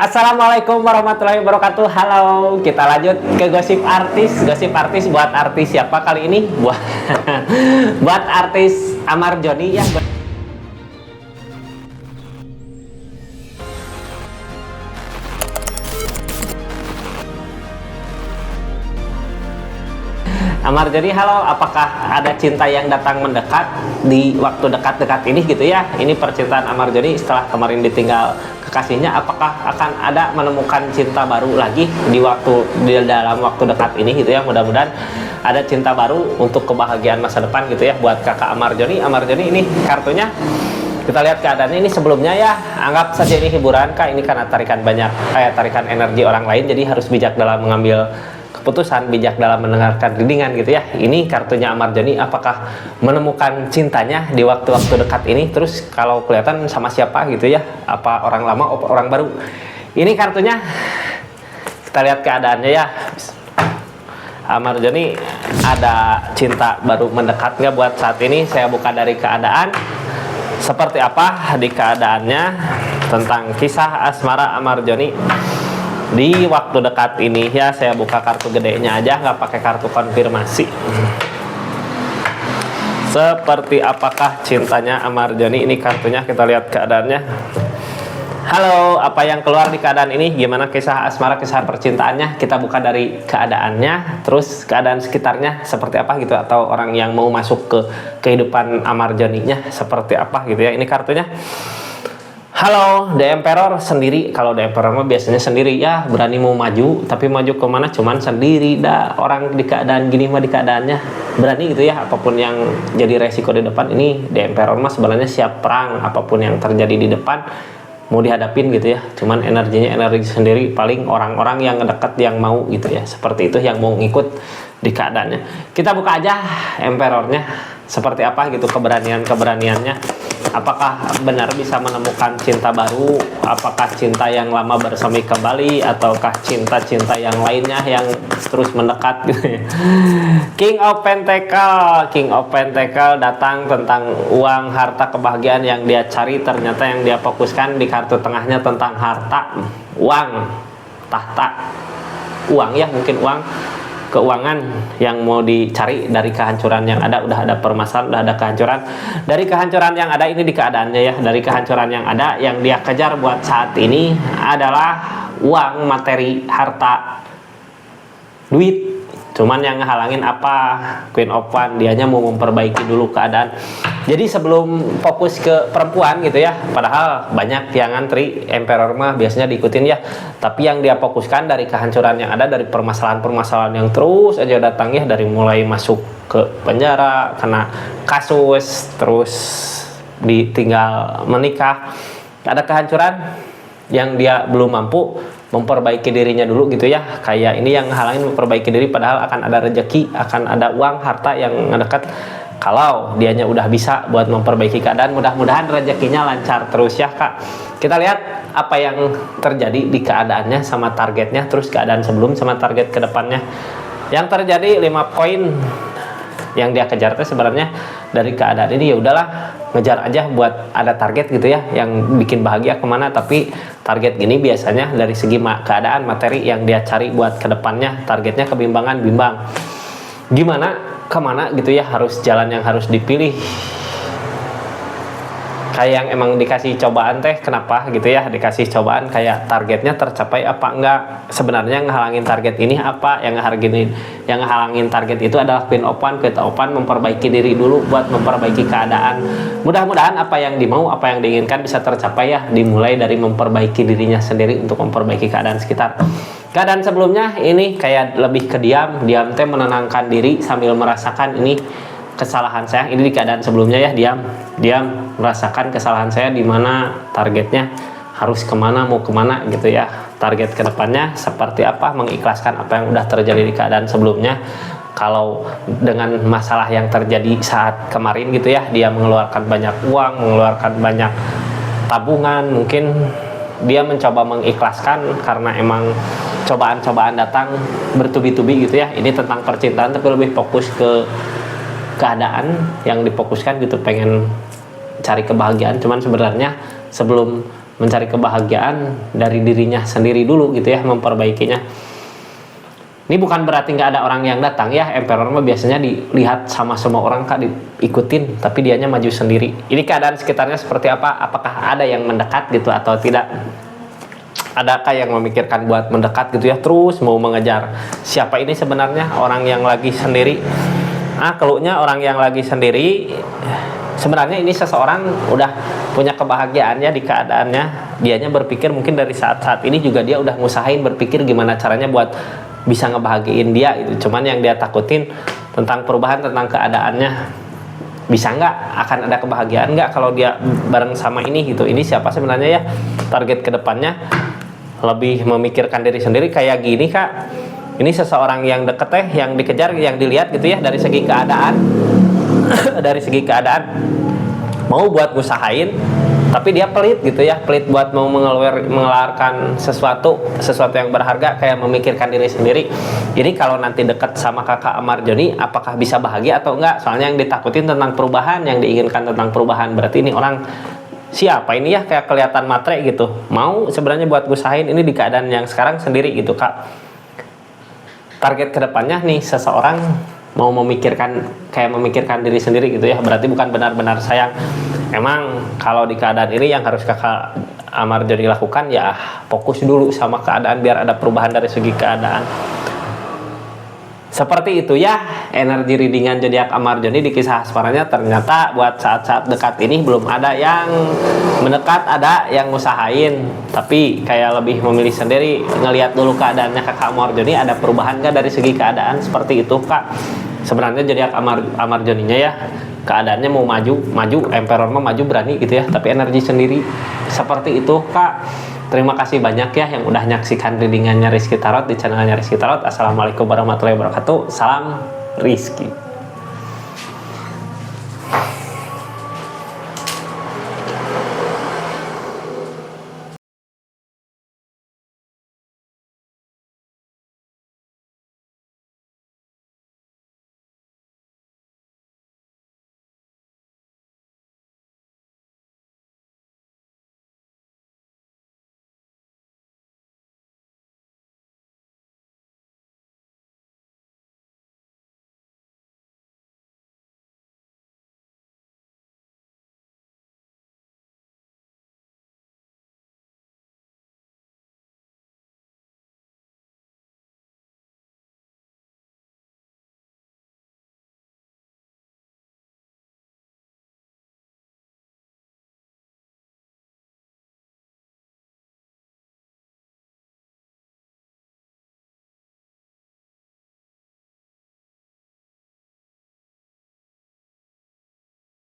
Assalamualaikum warahmatullahi wabarakatuh. Halo, kita lanjut ke gosip artis. Gosip artis buat artis siapa kali ini? Buat buat artis Amar Joni ya. Amar Joni, halo, apakah ada cinta yang datang mendekat di waktu dekat-dekat ini gitu ya? Ini percintaan Amar Joni setelah kemarin ditinggal kekasihnya, apakah akan ada menemukan cinta baru lagi di dalam waktu dekat ini gitu ya? Mudah-mudahan ada cinta baru untuk kebahagiaan masa depan gitu ya buat kakak Amar Joni. Amar Joni ini kartunya kita lihat keadaannya ini sebelumnya ya, anggap saja ini hiburan kak, ini karena tarikan tarikan energi orang lain, jadi harus bijak dalam mengambil keputusan, bijak dalam mendengarkan readingan gitu ya. Ini kartunya Amar Joni, apakah menemukan cintanya di waktu-waktu dekat ini? Terus kalau kelihatan sama siapa gitu ya, apa orang lama apa orang baru? Ini kartunya, kita lihat keadaannya ya. Amar Joni, ada cinta baru mendekat nggak buat saat ini? Saya buka dari keadaan seperti apa di keadaannya tentang kisah asmara Amar Joni di waktu dekat ini ya. Saya buka kartu gedenya aja, nggak pakai kartu konfirmasi. Seperti apakah cintanya Amar Joni? Ini kartunya, kita lihat keadaannya. Halo, apa yang keluar di keadaan ini? Gimana kisah asmara, kisah percintaannya? Kita buka dari keadaannya, terus keadaan sekitarnya seperti apa gitu, atau orang yang mau masuk ke kehidupan Amar Joni-nya seperti apa gitu ya. Ini kartunya. Halo, The Emperor sendiri. Kalau The Emperor mah biasanya sendiri ya, berani mau maju, tapi maju kemana cuman sendiri dah. Orang di keadaan gini mah di keadaannya berani gitu ya, apapun yang jadi resiko di depan. Ini The Emperor mah sebenarnya siap perang, apapun yang terjadi di depan mau dihadapin gitu ya. Cuman energinya energi sendiri, paling orang-orang yang dekat yang mau gitu ya, seperti itu yang mau ngikut di keadaannya. Kita buka aja Emperornya seperti apa gitu, keberaniannya. Apakah benar bisa menemukan cinta baru? Apakah cinta yang lama bersemi kembali? Ataukah cinta-cinta yang lainnya yang terus mendekat gitu ya? King of Pentacle datang tentang uang, harta, kebahagiaan yang dia cari. Ternyata yang dia fokuskan di kartu tengahnya tentang harta, uang, tahta, uang ya, mungkin uang, keuangan yang mau dicari dari kehancuran yang ada. Udah ada permasalahan, udah ada kehancuran. Dari kehancuran yang ada ini di keadaannya ya, dari kehancuran yang ada, yang dia kejar buat saat ini adalah uang, materi, harta, duit. Cuman yang ngehalangin apa? Queen of Wands, dianya mau memperbaiki dulu keadaan. Jadi sebelum fokus ke perempuan gitu ya, padahal banyak yang ngantri Emperor mah biasanya diikutin ya, tapi yang dia fokuskan dari kehancuran yang ada, dari permasalahan-permasalahan yang terus aja datang ya, dari mulai masuk ke penjara kena kasus, terus ditinggal menikah, ada kehancuran yang dia belum mampu memperbaiki dirinya dulu gitu ya. Kayak ini yang halangin memperbaiki diri, padahal akan ada rezeki, akan ada uang, harta yang mendekat kalau dianya udah bisa buat memperbaiki keadaan. Mudah-mudahan rezekinya lancar terus ya kak. Kita lihat apa yang terjadi di keadaannya sama targetnya, terus keadaan sebelum sama target kedepannya. Yang terjadi 5 poin yang dia kejar itu sebenarnya dari keadaan ini, ya udahlah ngejar aja buat ada target gitu ya, yang bikin bahagia kemana. Tapi target gini biasanya dari segi keadaan materi yang dia cari buat kedepannya, targetnya kebimbangan, bimbang gimana kemana gitu ya, harus jalan yang harus dipilih. Kayak yang emang dikasih cobaan teh, kenapa gitu ya dikasih cobaan, kayak targetnya tercapai apa enggak. Sebenarnya ngehalangin target ini apa? Yang ngehalangin target itu adalah Queen of Wands. Memperbaiki diri dulu buat memperbaiki keadaan. Mudah-mudahan apa yang dimau, apa yang diinginkan bisa tercapai ya, dimulai dari memperbaiki dirinya sendiri untuk memperbaiki keadaan sekitar. Keadaan sebelumnya ini kayak lebih ke diam teh, menenangkan diri sambil merasakan ini kesalahan saya. Ini di keadaan sebelumnya ya, diam merasakan kesalahan saya, di mana targetnya harus kemana, mau kemana gitu ya, target kedepannya seperti apa, mengikhlaskan apa yang udah terjadi di keadaan sebelumnya. Kalau dengan masalah yang terjadi saat kemarin gitu ya, dia mengeluarkan banyak uang, mengeluarkan banyak tabungan, mungkin dia mencoba mengikhlaskan karena emang cobaan-cobaan datang bertubi-tubi gitu ya. Ini tentang percintaan tapi lebih fokus ke keadaan yang difokuskan gitu, pengen cari kebahagiaan. Cuman sebenarnya sebelum mencari kebahagiaan dari dirinya sendiri dulu gitu ya, memperbaikinya. Ini bukan berarti nggak ada orang yang datang ya, emperor mah biasanya dilihat sama semua orang Kak, diikutin, tapi dianya maju sendiri. Ini keadaan sekitarnya seperti apa? Apakah ada yang mendekat gitu atau tidak? Adakah yang memikirkan buat mendekat gitu ya, terus mau mengejar siapa ini sebenarnya orang yang lagi sendiri? Keluhnya orang yang lagi sendiri sebenarnya ini seseorang udah punya kebahagiaannya di keadaannya, dianya berpikir mungkin dari saat-saat ini juga dia udah ngusahain berpikir gimana caranya buat bisa ngebahagiain dia itu. Cuman yang dia takutin tentang perubahan, tentang keadaannya, bisa nggak akan ada kebahagiaan nggak kalau dia bareng sama ini gitu. Ini siapa sebenarnya ya, target kedepannya lebih memikirkan diri sendiri kayak gini Kak. Ini seseorang yang deket yang dikejar, yang dilihat gitu ya, dari segi keadaan dari segi keadaan mau buat ngusahain, tapi dia pelit gitu ya, pelit buat mau mengeluarkan sesuatu yang berharga, kayak memikirkan diri sendiri. Jadi kalau nanti deket sama kakak Amar Joni, apakah bisa bahagia atau enggak? Soalnya yang ditakutin tentang perubahan, yang diinginkan tentang perubahan. Berarti ini orang siapa ini ya, kayak kelihatan matre gitu, mau sebenarnya buat ngusahain ini di keadaan yang sekarang sendiri gitu Kak. Target kedepannya nih seseorang mau memikirkan diri sendiri gitu ya, berarti bukan benar-benar sayang. Emang kalau di keadaan ini yang harus kakak Amar Joni lakukan ya fokus dulu sama keadaan biar ada perubahan dari segi keadaan. Seperti itu ya energi readingan zodiak Amar Joni di kisah asmaranya. Ternyata buat saat-saat dekat ini belum ada yang mendekat, ada yang ngusahain, tapi kayak lebih memilih sendiri, ngelihat dulu keadaannya kakak Amar Joni, ada perubahan nggak dari segi keadaan. Seperti itu Kak. Sebenarnya zodiak Amar Joninya ya keadaannya mau maju, emperor mah maju berani gitu ya, tapi energi sendiri. Seperti itu Kak. Terima kasih banyak ya yang udah nyaksikan readingannya Rizky Tarot di channelnya Rizky Tarot. Assalamualaikum warahmatullahi wabarakatuh. Salam Rizky.